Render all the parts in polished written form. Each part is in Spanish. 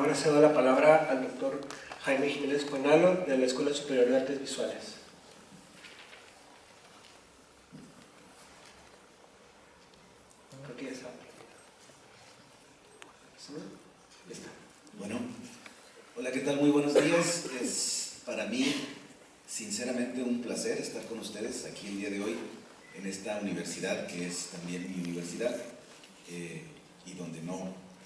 ahora cedo la palabra al doctor Jaime Jiménez Cuenalo, de la Escuela Superior de Artes Visuales. Creo que ya está. ¿Listo? Bueno, hola, ¿qué tal? Muy buenos días. Es para mí, sinceramente, un placer estar con ustedes aquí el día de hoy en esta universidad, que es también mi universidad, y donde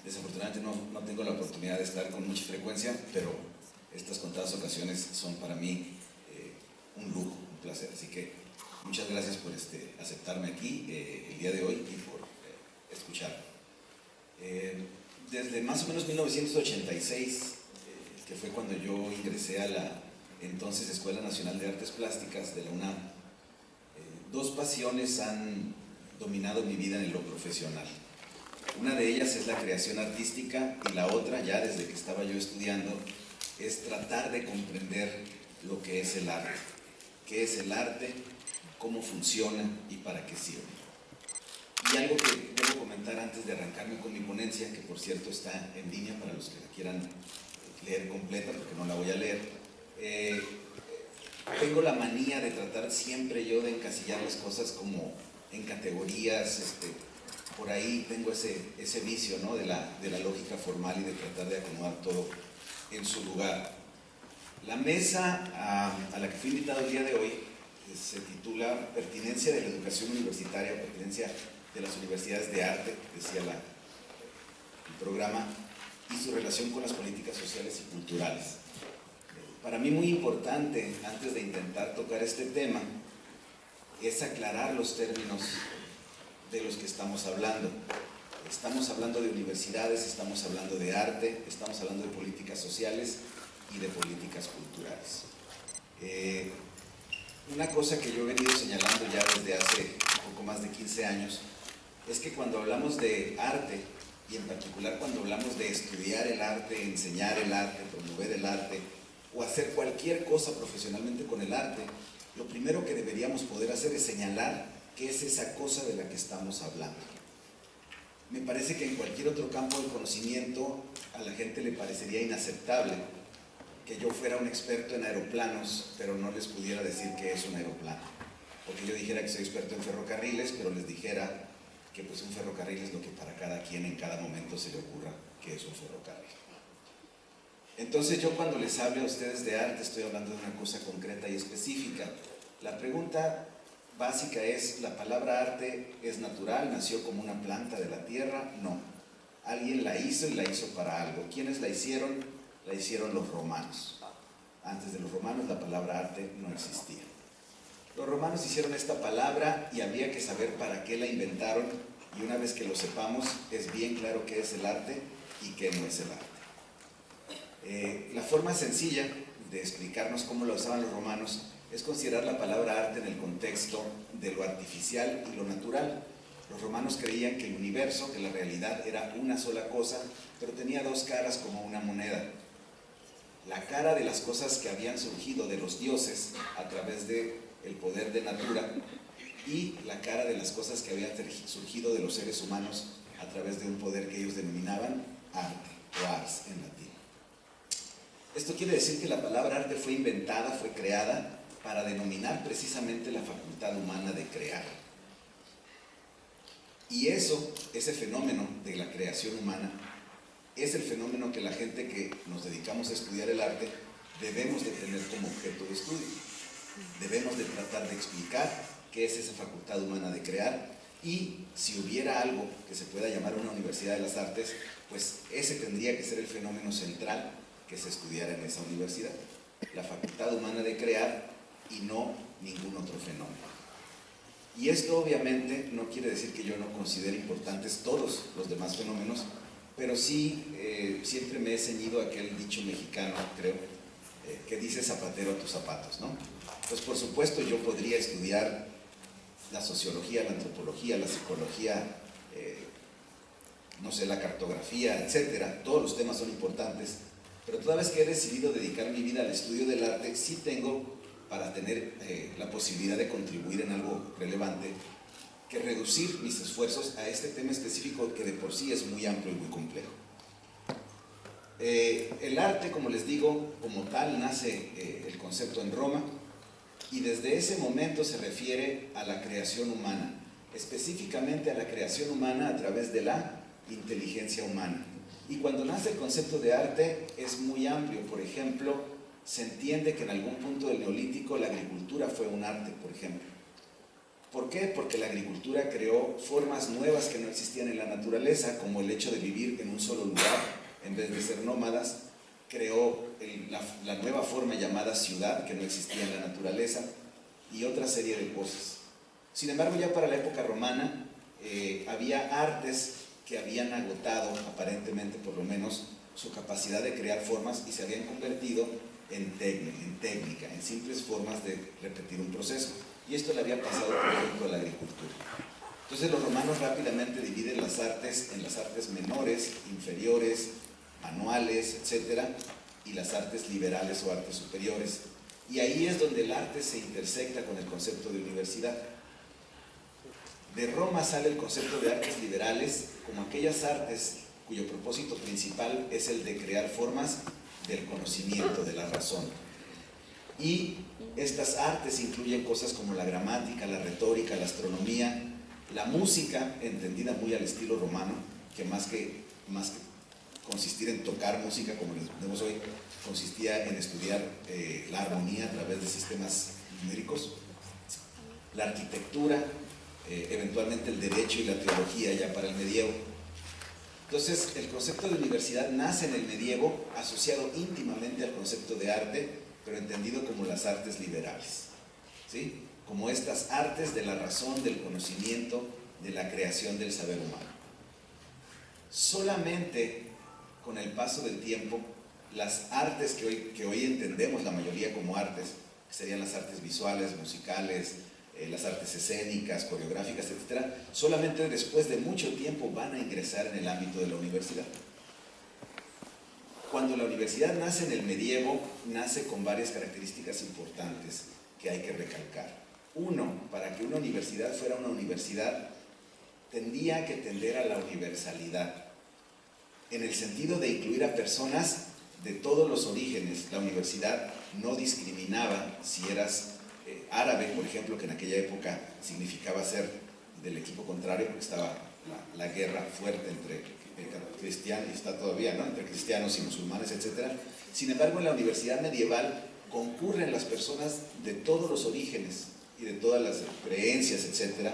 desafortunadamente no tengo la oportunidad de estar con mucha frecuencia, pero estas contadas ocasiones son para mí un lujo, un placer. Así que muchas gracias por aceptarme aquí el día de hoy y por escucharme. Desde más o menos 1986, que fue cuando yo ingresé a la entonces Escuela Nacional de Artes Plásticas de la UNAM, dos pasiones han dominado mi vida en lo profesional. Una de ellas es la creación artística y la otra, ya desde que estaba yo estudiando, es tratar de comprender lo que es el arte. ¿Qué es el arte? ¿Cómo funciona? ¿Y para qué sirve? Y algo que debo comentar antes de arrancarme con mi ponencia, que por cierto está en línea para los que la quieran leer completa, porque no la voy a leer. Tengo la manía de tratar siempre yo de encasillar las cosas como en categorías, por ahí tengo ese vicio, ¿no?, de la lógica formal y de tratar de acomodar todo en su lugar. La mesa a la que fui invitado el día de hoy se titula Pertinencia de la educación universitaria, pertinencia de las universidades de arte, decía el programa, y su relación con las políticas sociales y culturales. Para mí muy importante, antes de intentar tocar este tema, es aclarar los términos de los que estamos hablando. Estamos hablando de universidades, estamos hablando de arte, estamos hablando de políticas sociales y de políticas culturales. Una cosa que yo he venido señalando ya desde hace un poco más de 15 años es que cuando hablamos de arte, y en particular cuando hablamos de estudiar el arte, enseñar el arte, promover el arte o hacer cualquier cosa profesionalmente con el arte, lo primero que deberíamos poder hacer es señalar qué es esa cosa de la que estamos hablando. Me parece que en cualquier otro campo de conocimiento a la gente le parecería inaceptable que yo fuera un experto en aeroplanos, pero no les pudiera decir qué es un aeroplano. O que yo dijera que soy experto en ferrocarriles, pero les dijera que pues un ferrocarril es lo que para cada quien en cada momento se le ocurra que es un ferrocarril. Entonces yo cuando les hable a ustedes de arte estoy hablando de una cosa concreta y específica. La pregunta básica es, ¿la palabra arte es natural? ¿Nació como una planta de la tierra? No. Alguien la hizo y la hizo para algo. ¿Quiénes la hicieron? La hicieron los romanos. Antes de los romanos la palabra arte no existía. Los romanos hicieron esta palabra y había que saber para qué la inventaron, y una vez que lo sepamos es bien claro qué es el arte y qué no es el arte. La forma sencilla de explicarnos cómo la usaban los romanos es considerar la palabra arte en el contexto de lo artificial y lo natural. Los romanos creían que el universo, que la realidad era una sola cosa, pero tenía dos caras como una moneda. La cara de las cosas que habían surgido de los dioses a través del poder de natura, y la cara de las cosas que habían surgido de los seres humanos a través de un poder que ellos denominaban arte o ars en latín. Esto quiere decir que la palabra arte fue inventada, fue creada para denominar precisamente la facultad humana de crear. Y ese fenómeno de la creación humana, es el fenómeno que la gente que nos dedicamos a estudiar el arte debemos de tener como objeto de estudio. Debemos de tratar de explicar qué es esa facultad humana de crear, y si hubiera algo que se pueda llamar una universidad de las artes, pues ese tendría que ser el fenómeno central que se estudiara en esa universidad. La facultad humana de crear y no ningún otro fenómeno. Y esto obviamente no quiere decir que yo no considere importantes todos los demás fenómenos, pero sí siempre me he ceñido a aquel dicho mexicano, creo, que dice zapatero a tus zapatos, ¿no? Pues por supuesto yo podría estudiar la sociología, la antropología, la psicología, no sé, la cartografía, etcétera. Todos los temas son importantes, pero toda vez que he decidido dedicar mi vida al estudio del arte, sí tengo, para tener la posibilidad de contribuir en algo relevante, que reducir mis esfuerzos a este tema específico que de por sí es muy amplio y muy complejo. El arte, como les digo, como tal, nace el concepto en Roma, y desde ese momento se refiere a la creación humana, específicamente a la creación humana a través de la inteligencia humana. Y cuando nace el concepto de arte es muy amplio. Por ejemplo, se entiende que en algún punto del Neolítico la agricultura fue un arte, por ejemplo. ¿Por qué? Porque la agricultura creó formas nuevas que no existían en la naturaleza, como el hecho de vivir en un solo lugar en vez de ser nómadas. Creó la nueva forma llamada ciudad, que no existía en la naturaleza, y otra serie de cosas. Sin embargo, ya para la época romana había artes que habían agotado, aparentemente por lo menos, su capacidad de crear formas y se habían convertido en técnica, en simples formas de repetir un proceso. Y esto le había pasado, por ejemplo, a la agricultura. Entonces los romanos rápidamente dividen las artes en las artes menores, inferiores, manuales, etc., y las artes liberales o artes superiores. Y ahí es donde el arte se intersecta con el concepto de universidad. De Roma sale el concepto de artes liberales como aquellas artes cuyo propósito principal es el de crear formas del conocimiento, de la razón. Y estas artes incluyen cosas como la gramática, la retórica, la astronomía, la música, entendida muy al estilo romano, que más que consistir en tocar música como les vemos hoy, consistía en estudiar la armonía a través de sistemas numéricos, la arquitectura, eventualmente el derecho y la teología ya para el medievo. Entonces el concepto de universidad nace en el medievo asociado íntimamente al concepto de arte, pero entendido como las artes liberales, ¿sí? Como estas artes de la razón, del conocimiento, de la creación del saber humano. Solamente con el paso del tiempo, las artes que hoy entendemos la mayoría como artes, que serían las artes visuales, musicales, las artes escénicas, coreográficas, etc., solamente después de mucho tiempo van a ingresar en el ámbito de la universidad. Cuando la universidad nace en el medievo, nace con varias características importantes que hay que recalcar. Uno, para que una universidad fuera una universidad, tendría que tender a la universalidad, en el sentido de incluir a personas de todos los orígenes. La universidad no discriminaba si eras árabe, por ejemplo, que en aquella época significaba ser del equipo contrario, porque estaba la guerra fuerte entre cristianos, y está todavía, ¿no?, entre cristianos y musulmanes, etc. Sin embargo, en la universidad medieval concurren las personas de todos los orígenes y de todas las creencias, etc.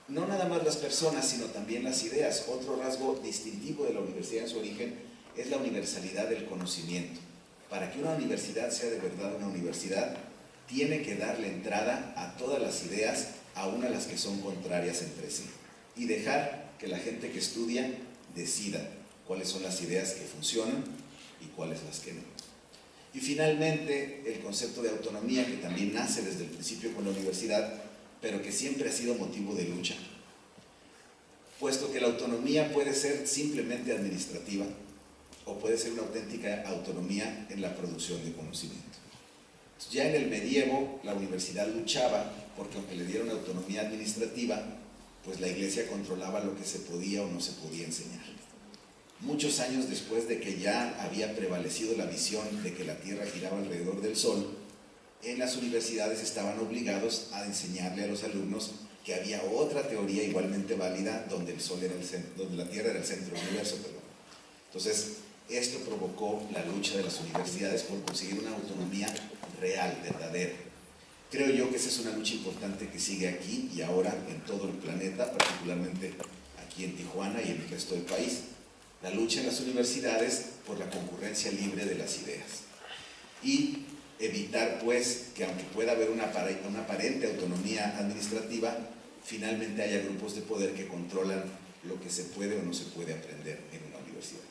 No nada más las personas, sino también las ideas. Otro rasgo distintivo de la universidad en su origen es la universalidad del conocimiento. Para que una universidad sea de verdad una universidad, tiene que darle entrada a todas las ideas, aun a las que son contrarias entre sí, y dejar que la gente que estudia decida cuáles son las ideas que funcionan y cuáles las que no. Y finalmente, el concepto de autonomía, que también nace desde el principio con la universidad, pero que siempre ha sido motivo de lucha, puesto que la autonomía puede ser simplemente administrativa o puede ser una auténtica autonomía en la producción de conocimiento. Ya en el medievo la universidad luchaba porque, aunque le dieron autonomía administrativa, pues la iglesia controlaba lo que se podía o no se podía enseñar. Muchos años después de que ya había prevalecido la visión de que la Tierra giraba alrededor del Sol, en las universidades estaban obligados a enseñarle a los alumnos que había otra teoría igualmente válida donde el Sol era donde la Tierra era el centro del universo, perdón. Entonces, esto provocó la lucha de las universidades por conseguir una autonomía real, verdadera. Creo yo que esa es una lucha importante que sigue aquí y ahora en todo el planeta, particularmente aquí en Tijuana y en el resto del país. La lucha en las universidades por la concurrencia libre de las ideas. Y evitar, pues, que aunque pueda haber una aparente autonomía administrativa, finalmente haya grupos de poder que controlan lo que se puede o no se puede aprender en una universidad.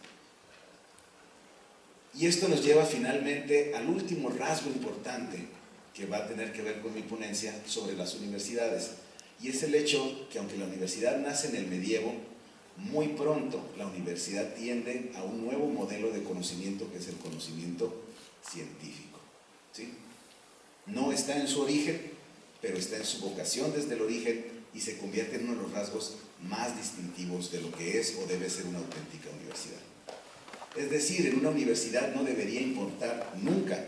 Y esto nos lleva finalmente al último rasgo importante que va a tener que ver con mi ponencia sobre las universidades, y es el hecho que, aunque la universidad nace en el medievo, muy pronto la universidad tiende a un nuevo modelo de conocimiento, que es el conocimiento científico, ¿sí? No está en su origen, pero está en su vocación desde el origen y se convierte en uno de los rasgos más distintivos de lo que es o debe ser una auténtica universidad. Es decir, en una universidad no debería importar nunca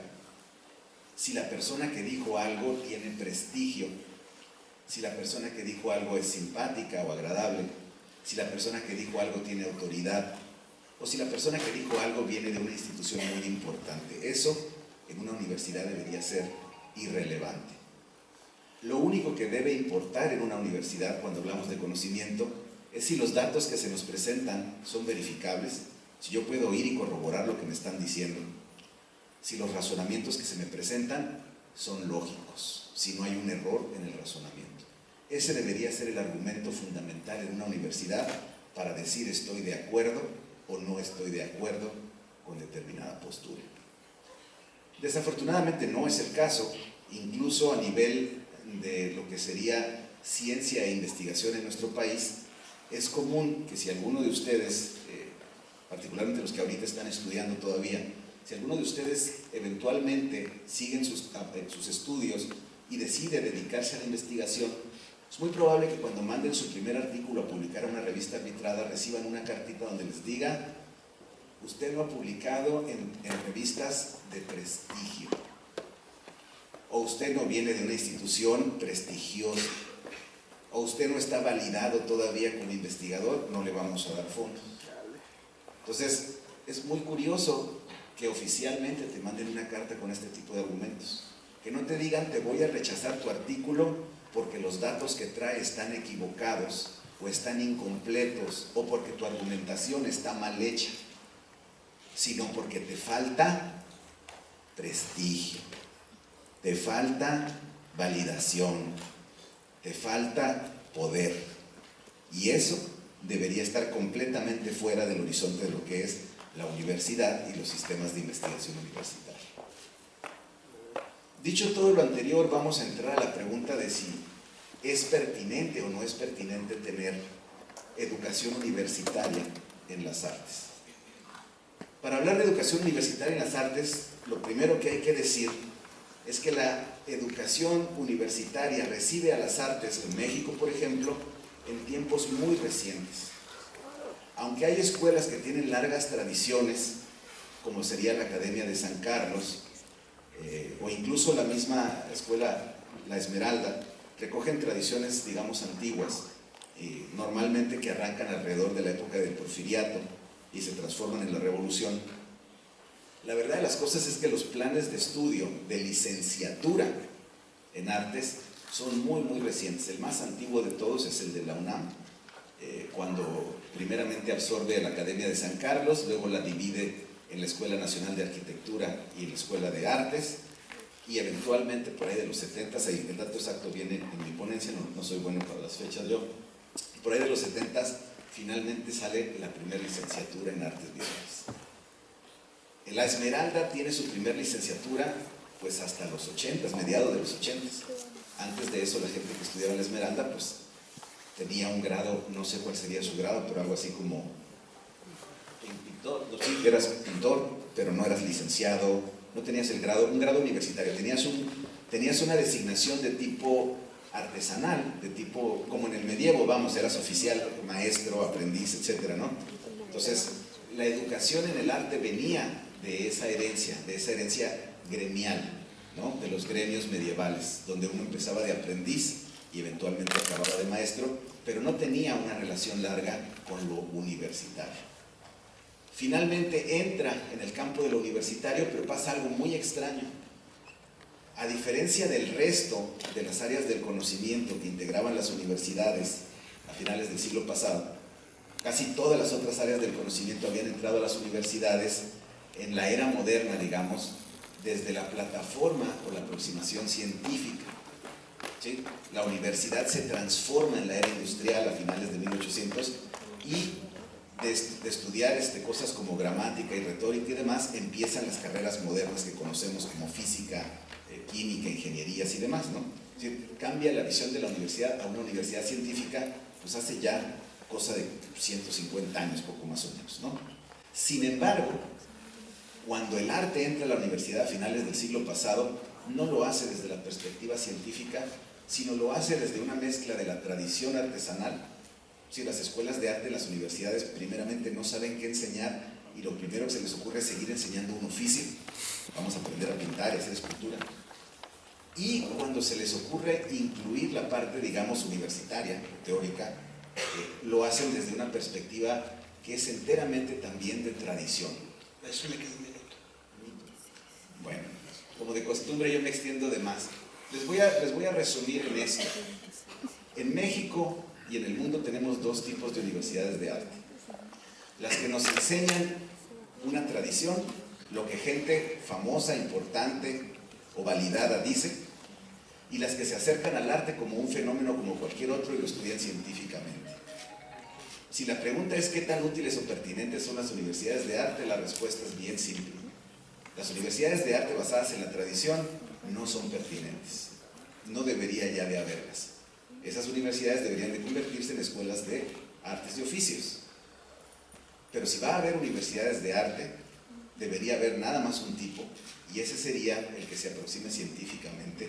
si la persona que dijo algo tiene prestigio, si la persona que dijo algo es simpática o agradable, si la persona que dijo algo tiene autoridad, o si la persona que dijo algo viene de una institución muy importante. Eso en una universidad debería ser irrelevante. Lo único que debe importar en una universidad cuando hablamos de conocimiento es si los datos que se nos presentan son verificables, si yo puedo oír y corroborar lo que me están diciendo, si los razonamientos que se me presentan son lógicos, si no hay un error en el razonamiento. Ese debería ser el argumento fundamental en una universidad para decir estoy de acuerdo o no estoy de acuerdo con determinada postura. Desafortunadamente no es el caso, incluso a nivel de lo que sería ciencia e investigación en nuestro país. Es común que si alguno de ustedes, particularmente los que ahorita están estudiando todavía, si alguno de ustedes eventualmente siguen sus estudios y decide dedicarse a la investigación, es muy probable que cuando manden su primer artículo a publicar a una revista arbitrada reciban una cartita donde les diga: usted no ha publicado en revistas de prestigio, o usted no viene de una institución prestigiosa, o usted no está validado todavía como investigador, no le vamos a dar fondos. Entonces, es muy curioso que oficialmente te manden una carta con este tipo de argumentos. Que no te digan: te voy a rechazar tu artículo porque los datos que trae están equivocados, o están incompletos, o porque tu argumentación está mal hecha, sino porque te falta prestigio, te falta validación, te falta poder. Y eso debería estar completamente fuera del horizonte de lo que es la universidad y los sistemas de investigación universitaria. Dicho todo lo anterior, vamos a entrar a la pregunta de si es pertinente o no es pertinente tener educación universitaria en las artes. Para hablar de educación universitaria en las artes, lo primero que hay que decir es que la educación universitaria recibe a las artes en México, por ejemplo, en tiempos muy recientes. Aunque hay escuelas que tienen largas tradiciones, como sería la Academia de San Carlos, o incluso la misma escuela La Esmeralda, recogen tradiciones, digamos, antiguas, normalmente que arrancan alrededor de la época del Porfiriato y se transforman en la Revolución. La verdad de las cosas es que los planes de estudio de licenciatura en artes son muy, muy recientes. El más antiguo de todos es el de la UNAM, cuando primeramente absorbe a la Academia de San Carlos, luego la divide en la Escuela Nacional de Arquitectura y en la Escuela de Artes, y eventualmente por ahí de los 70s, ahí el dato exacto viene en mi ponencia, no soy bueno para las fechas yo, por ahí de los 70s finalmente sale la primera licenciatura en artes visuales. La Esmeralda tiene su primer licenciatura pues hasta los 80s, mediados de los 80s. Antes de eso la gente que estudiaba en la Esmeralda pues tenía un grado, no sé cuál sería su grado, pero algo así como pintor, no, sí, eras pintor, pero no eras licenciado, no tenías el grado, un grado universitario, tenías una designación de tipo artesanal, de tipo, como en el medievo, vamos, eras oficial, maestro, aprendiz, etcétera, ¿no? Entonces, la educación en el arte venía de esa herencia gremial, ¿no? De los gremios medievales, donde uno empezaba de aprendiz y eventualmente acababa de maestro, pero no tenía una relación larga con lo universitario. Finalmente entra en el campo de lo universitario, pero pasa algo muy extraño. A diferencia del resto de las áreas del conocimiento que integraban las universidades a finales del siglo pasado, casi todas las otras áreas del conocimiento habían entrado a las universidades en la era moderna, digamos, desde la plataforma o la aproximación científica. ¿Sí? La universidad se transforma en la era industrial a finales de 1800 y de estudiar cosas como gramática y retórica y demás, empiezan las carreras modernas que conocemos como física, química, ingenierías y demás, ¿no? Es decir, cambia la visión de la universidad a una universidad científica, pues hace ya cosa de 150 años, poco más o menos, ¿no? Sin embargo, cuando el arte entra a la universidad a finales del siglo pasado, no lo hace desde la perspectiva científica, sino lo hace desde una mezcla de la tradición artesanal. Si las escuelas de arte en las universidades primeramente no saben qué enseñar y lo primero que se les ocurre es seguir enseñando un oficio. Vamos a aprender a pintar y hacer escultura. Y cuando se les ocurre incluir la parte, digamos, universitaria, teórica, lo hacen desde una perspectiva que es enteramente también de tradición. Eso me queda un minuto. Bueno, como de costumbre yo me extiendo de más. Les voy a resumir en esto. En México y en el mundo tenemos dos tipos de universidades de arte. Las que nos enseñan una tradición, lo que gente famosa, importante o validada dice, y las que se acercan al arte como un fenómeno como cualquier otro y lo estudian científicamente. Si la pregunta es qué tan útiles o pertinentes son las universidades de arte, la respuesta es bien simple. Las universidades de arte basadas en la tradición no son pertinentes. No debería ya de haberlas. Esas universidades deberían de convertirse en escuelas de artes y oficios. Pero si va a haber universidades de arte, debería haber nada más un tipo, y ese sería el que se aproxime científicamente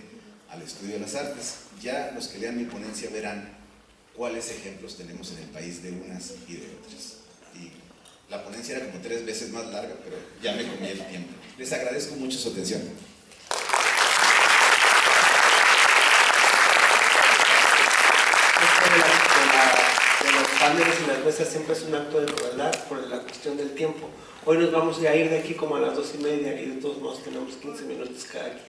al estudio de las artes. Ya los que lean mi ponencia verán cuáles ejemplos tenemos en el país de unas y de otras. Y la ponencia era como 3 veces más larga, pero ya me comí el tiempo. Les agradezco mucho su atención. De los paneles y las mesas siempre es un acto de crueldad por la cuestión del tiempo. Hoy nos vamos a ir de aquí como a las 2:30 y de todos modos tenemos 15 minutos cada quien.